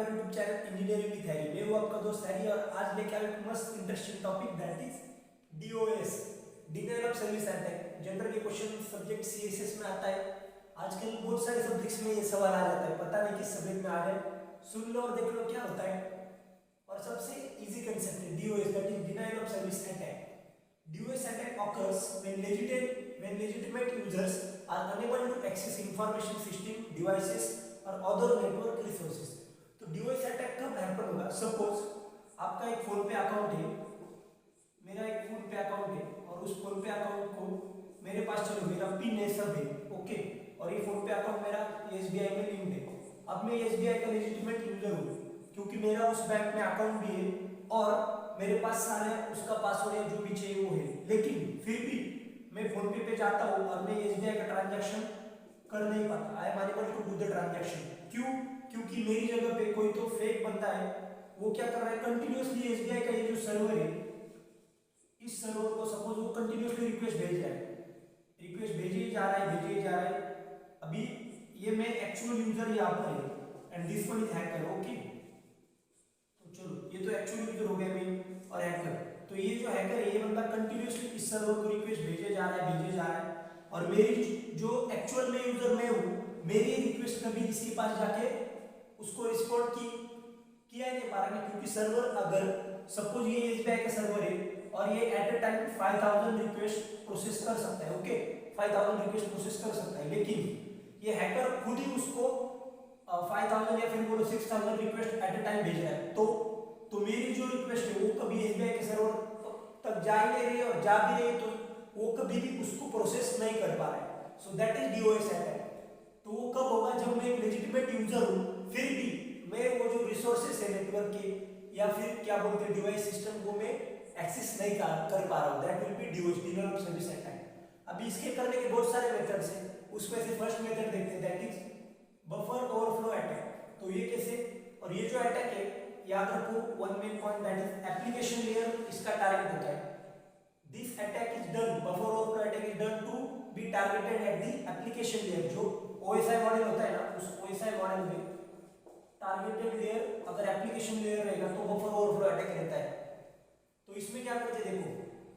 Our YouTube channel engineering with Harry. मैं हूं आपका दोस्त हैरी और आज लेके आया एक मस्त interesting topic that is DOS, denial of service attack. General ये क्वेश्चन सब्जेक्ट सीएसएस में आता है। आजकल बहुत सारे सब्जेक्ट्स में ये सवाल आ जाता है, पता नहीं किस सब्जेक्ट में आ जाए। सुन लो और देख लो क्या होता है। और सबसे इजी कांसेप्ट है DOS, that is denial of service attack. DOS attack occurs when legitimate users are unable to access information system, devices or other network resources। तो DOS attack कब हैपन होगा? सपोज आपका एक फोन पे account है, मेरा एक फोन पे अकाउंट है और उस फोन पे अकाउंट को मेरे पास चलो मेरा पिन है सब है ओके, और ये फोन पे अकाउंट मेरा SBI में लिंक्ड है। अब मैं SBI का लेजिटिमेट यूजर हूँ क्योंकि मेरा उस बैंक में अकाउंट भी है और मेरे पास सारे उसका पासवर्ड है जो भी चाहिए वो है, लेकिन फिर भी मैं फोन पे जाता हूँ और मैं SBI का ट्रांजैक्शन कर नहीं पाता। I am unable to do the transaction. क्यों? क्योंकि मेरी जगह पे कोई तो फेक बंदा है, वो क्या कर रहा है कंटिन्यूअसली SBI का ये जो सर्वर है, इस सर्वर को सपोज वो कंटिन्यूअसली रिक्वेस्ट भेज रहा है, रिक्वेस्ट भेजे जा रहा है। अभी ये मैं एक्चुअल यूजर यहाँ पर है and this one is hacker okay. तो चलो ये तो एक्चुअल यूजर हो गया मैं और हैकर। तो ये जो हैकर है ये बंदा कंटिन्यूअसली इस सर्वर को रिक्वेस्ट भेजे जा रहा है और मेरी जो एक्चुअल में यूजर मैं हूँ, मेरी रिक्वेस्ट कभी इसके पास जाके उसको रिस्पॉन्ड किया ही नहीं पा रहा है, क्योंकि सर्वर अगर सपोज ये SBI का सर्वर है और ये at a time 5000 request process कर सकता है ओके, 5000 रिक्वेस्ट प्रोसेस कर सकता है, लेकिन ये हैकर खुद ही उसको 5000 या फिर बोलो 6000 रिक्वेस्ट एट ए टाइम भेज रहा है। तो मेरी जो रिक्वेस्ट है वो कभी SBI के सर्वर तक जा ही नहीं रही है और जा भी रही है तो वो कभी भी उसको प्रोसेस नहीं कर पा रहा है। So that is DOS attack. तो वो कब होगा? जब मैं एक लेजिटिमेट यूजर हूँ फिर भी मैं वो जो रिसोर्सेस है नेटवर्क के या फिर क्या बोलते हैं डिवाइस सिस्टम को मैं एक्सेस नहीं कर पा रहा हूँ। That will be DOS, denial of service attack. अभी इसके करने के बहुत सारे मेथड्स हैं, उसमें से फर्स्ट मेथड देखते हैं that is buffer overflow attack. तो ये कैसे? और ये जो अटैक है याद रखो one main point that is application layer इसका टारगेट होता है। This attack is done, buffer overflow attack is done to be targeted at the application layer. जो OSI मॉडल होता है ना, उस OSI मॉडल में टारगेटेड लेयर अगर एप्लीकेशन लेयर रहेगा तो बफर ओवरफ्लो अटैक रहता है। तो इसमें क्या करते हैं देखो,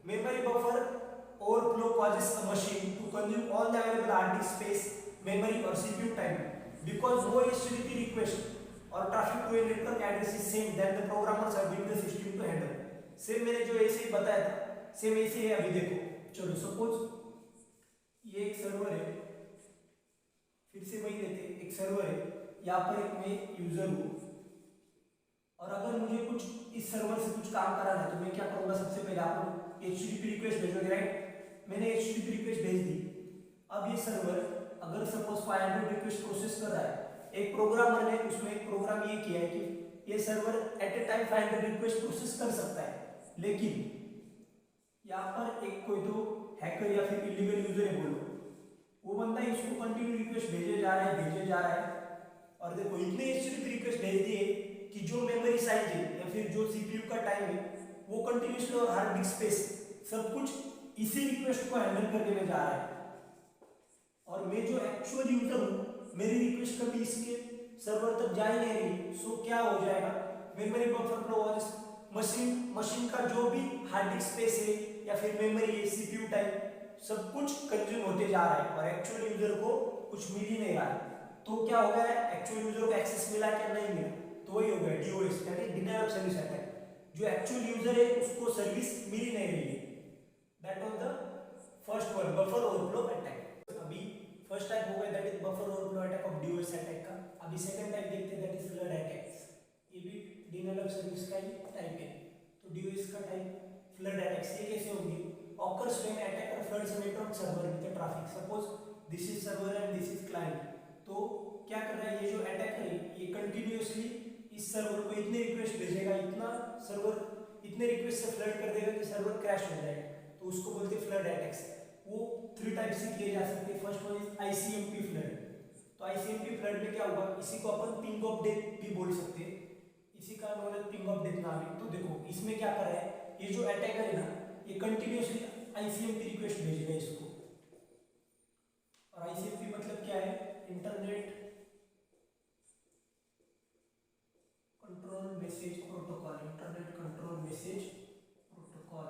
memory buffer overflow causes a machine to consume all the available hard disk space, memory or CPU time because no HTTP request or traffic to a network address is same that the programmers have built the system to handle। Same मैंने जो ऐसे ही बताया था same ऐसे है। अभी देखो चलो सपोज ये एक सर्वर है, फिर से वही लेते हैं, एक सर्वर है, यहाँ पर एक मैं यूजर हूँ और अगर मुझे कुछ इस सर्वर से कुछ काम कराना है तो मैं क्या करूँगा? सबसे पहले आप HTTP रिक्वेस्ट भेजोगे राइट, मैंने HTTP रिक्वेस्ट भेज दी। अब ये सर्वर अगर सपोज 500 रिक्वेस्ट प्रोसेस कर रहा है, एक प्रोग्रामर ने उसमें एक प्रोग्राम ये किया है कि ये server at a time 500 request process कर सकता है, लेकिन यहाँ पर एक कोई तो हैकर या फिर इलीगल यूजर है बोलो, वो बंदा इसको कंटिन्यू रिक्वेस्ट भेजे जा रहा है और देखो इतने HTTP रिक्वेस्ट भेज दिए कि जो मेमोरी साइज है या फिर जो CPU का टाइम है वो कंटिन्यूअसली और हार्ड डिस्क स्पेस सब कुछ इसी रिक्वेस्ट को हैंडल करने में जा रहा है। और मैं जो एक्चुअल यूजर हूँ मेरी रिक्वेस्ट कभी इसके सर्वर तक जा ही नहीं रही। सो क्या हो जाएगा? मेमोरी बफर फ्लो मशीन का जो भी हार्ड डिस्क स्पेस है या फिर मेमोरी है, CPU टाइम सब कुछ कंज्यूम होते जा रहा है और एक्चुअल यूजर को कुछ मिल ही नहीं रहा है। तो क्या हो गया? एक्चुअल यूजर को एक्सेस मिला क्या? नहीं मिला। तो वही हो गया DOS, that is denial of service attack. जो एक्चुअल यूजर है उसको सर्विस मिल ही नहीं रही है। That was the first one, buffer overflow attack. अभी फर्स्ट टाइप हो गया that is buffer overflow attack of DOS attack का। अभी सेकंड टाइप देखते हैं दैट इज फ्लड अटैक्स। ये भी डिनायल ऑफ सर्विस का ही टाइप है। तो DOS का टाइप फ्लड अटैक्स। ये कैसे होंगे? occurs when attacker floods a network server with the traffic। suppose this is server and this is client। तो क्या कर रहा है ये जो अटैकर है ये कंटिन्यूअसली इस सर्वर को इतने रिक्वेस्ट भेजेगा, इतना सर्वर इतने रिक्वेस्ट से फ्लड कर देगा कि सर्वर क्रैश हो जाएगा। तो उसको बोलते हैं फ्लड अटैक्स। वो 3 टाइप से किए जा सकते हैं। First one is ICMP flood. तो ICMP फ्लड में क्या होगा? इसी को अपन पिंग ऑफ डेथ भी बोल सकते हैं, इसी का नाम है पिंग ऑफ डेथ नाम है। तो देखो इसमें क्या कर रहा है ये जो अटैकर है ना, ये कंटिन्यूअसली ICMP रिक्वेस्ट भेजेगा इसको। और ICMP मतलब क्या है? Internet message protocol, internet control message protocol.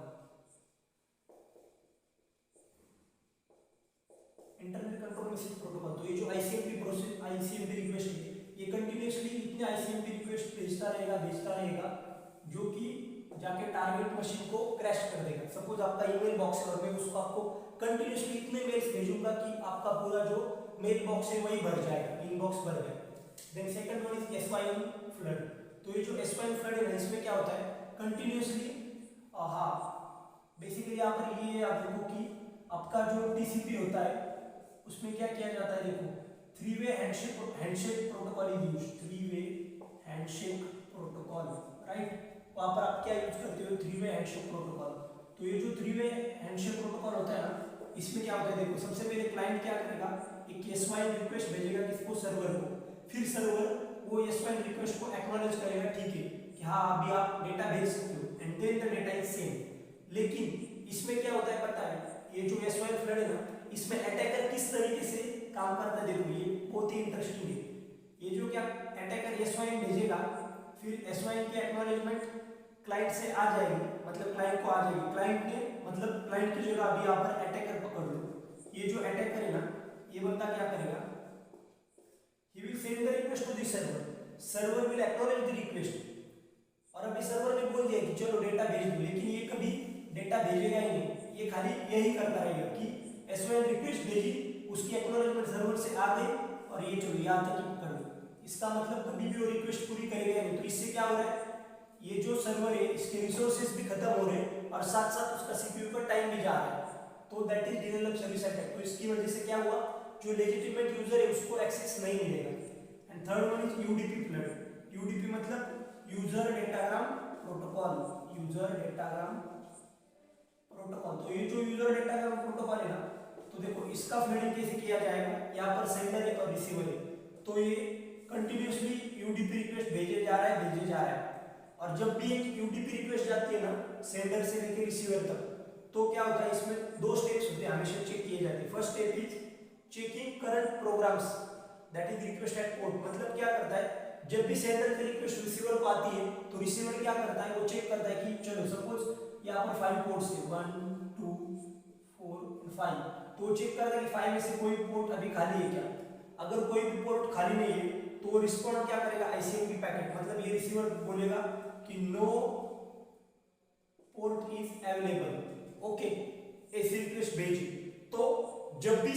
Internet control message protocol, तो ये जो आईसीएमपी प्रोसेस, आईसीएमपी रिक्वेस्ट है, ये कंटिन्यूअसली इतने आईसीएमपी रिक्वेस्ट भेजता रहेगा जो कि जाके टारगेट मशीन को क्रैश कर देगा। सपोज आपका ईमेल बॉक्स है और मैं उसको आपको कंटिन्यूअसली इतने मेल्स भेजूंगा कि आपका पूरा जो मेल बॉक्स है वही भर जाएगा, इनबॉक्स भर जाएगा। Then second one is SYN flood. तो ये जो एसवाईएन फ्लड है इसमें क्या होता है, कंटिन्यूअसली बेसिकली यहाँ पर ये आप देखो कि आपका जो टीसीपी होता है उसमें क्या किया जाता है, देखो three way handshake protocol is used, three way handshake protocol, right. वहां पर आप क्या यूज करते हो, थ्री वे हैंडशेक प्रोटोकॉल। तो ये जो थ्री वे हैंडशेक प्रोटोकॉल होता है ना, इसमें क्या होता है, देखो सबसे पहले क्लाइंट क्या करेगा, एक एसवाईएन रिक्वेस्ट भेजेगा किसको, सर्वर को। फिर सर्वर वो एसवाईएन रिक्वेस्ट को एक्नॉलेज करेगा, ठीक है कि हाँ अभी आप डेटा भेज सकते हो, and then the data is send. लेकिन इसमें क्या होता है पता है, ये जो एसवाईएन फ्लड है ना, इसमें अटैकर किस तरीके से काम करता है, देखो ये बहुत ही इंटरेस्टिंग है। ये जो क्या अटैकर एसवाईएन भेजेगा, फिर एसवाईएन की एक्नॉलेजमेंट क्लाइंट से आ जाएगी, मतलब क्लाइंट को आ जाएगी, क्लाइंट ने मतलब क्लाइंट की जगह अभी यहाँ पर अटैकर पकड़ लो। ये जो अटैकर है ना, ये बंदा क्या करेगा, he will send the request to the server, server will acknowledge the request. और अभी सर्वर ने बोल दिया कि चलो डेटा भेज दो, लेकिन ये कभी डेटा भेजेगा ही नहीं, ये खाली यही करता रहेगा कि एसवाईएन रिक्वेस्ट भेजी, उसकी एक्नॉलेजमेंट सर्वर से आ गई और ये चलो यहाँ तक ही पकड़ लो। इसका मतलब कभी भी वो रिक्वेस्ट पूरी करेगा नहीं। तो इससे क्या हो रहा है, ये जो सर्वर है इसके रिसोर्सेज भी खत्म हो रहे हैं और साथ साथ उसका सीपीयू का टाइम भी जा रहा है। तो that is denial of service attack. तो इसकी वजह से क्या हुआ, जो लेजिटिमेट यूजर है उसको एक्सेस नहीं मिलेगा। And third one is UDP flood. UDP मतलब user datagram protocol, user datagram protocol. तो ये जो यूजर डेटाग्राम प्रोटोकॉल है ना, तो देखो इसका फ्लडिंग कैसे किया जाएगा, यहाँ पर सेंडर है और रिसीवर है, तो ये कंटिन्यूअसली यूडीपी रिक्वेस्ट भेजे जा रहा है। और जब भी एक यूडीपी रिक्वेस्ट जाती है ना सेंडर से लेकर रिसीवर तक, तो क्या होता है, इसमें दो स्टेप्स होते हैं, हमेशा चेक किए जाते हैं। First step is checking current programs, that is request at port. मतलब क्या करता है, जब भी सेंडर की रिक्वेस्ट रिसीवर को आती है तो रिसीवर क्या करता है, वो चेक करता है कि चलो सपोज यहाँ पर 5 पोर्ट्स है, 1 2 4 5, तो चेक करता है कि 5 में से कोई पोर्ट अभी खाली है क्या। अगर कोई भी पोर्ट खाली नहीं है तो वो रिस्पॉन्ड क्या करेगा, आईसीएमपी पैकेट, मतलब ये रिसीवर बोलेगा कि no port is available, okay, ऐसी रिक्वेस्ट भेजी। तो जब भी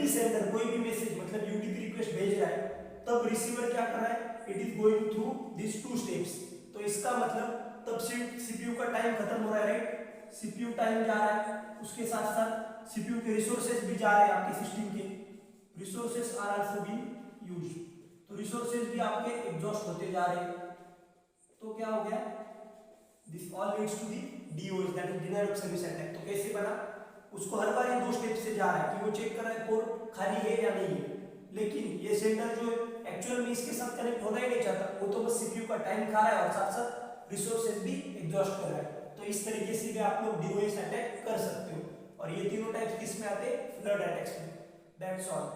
सेंडर कोई भी मैसेज मतलब यूडीपी रिक्वेस्ट भेज रहा है, तब रिसीवर क्या कर रहा है, it is going through this 2 steps. तो इसका मतलब तब सीपीयू का टाइम खत्म हो रहा है, राइट, सीपीयू टाइम जा रहा है, उसके साथ साथ सीपीयू के रिसोर्सेज भी जा रहे हैं, आपके सिस्टम के resources are also being used. तो रिसोर्सेज भी आपके एग्जॉस्ट होते जा रहे हैं। तो क्या हो गया, this all leads to the DOS, that is denial of service attack. तो कैसे बना, उसको हर बार इन 2 स्टेप से जा रहा है कि वो चेक कर रहा है पोर्ट खाली है या नहीं है, लेकिन ये सेंडर जो एक्चुअल में इसके साथ कनेक्ट होना ही नहीं चाहता, वो तो बस सीपीयू का टाइम खा रहा है और साथ साथ रिसोर्सेज भी एग्जॉस्ट कर रहा है। तो इस तरीके से भी आप लोग डीओएस अटैक कर सकते हो। और ये तीनों टाइप्स किसमें आते हैं, फ्लड अटैक्स में। That's all.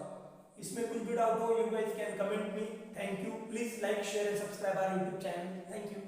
इसमें कुछ भी डाउट हो, you guys can comment me. Thank you. Please like share and subscribe our YouTube channel. Thank you.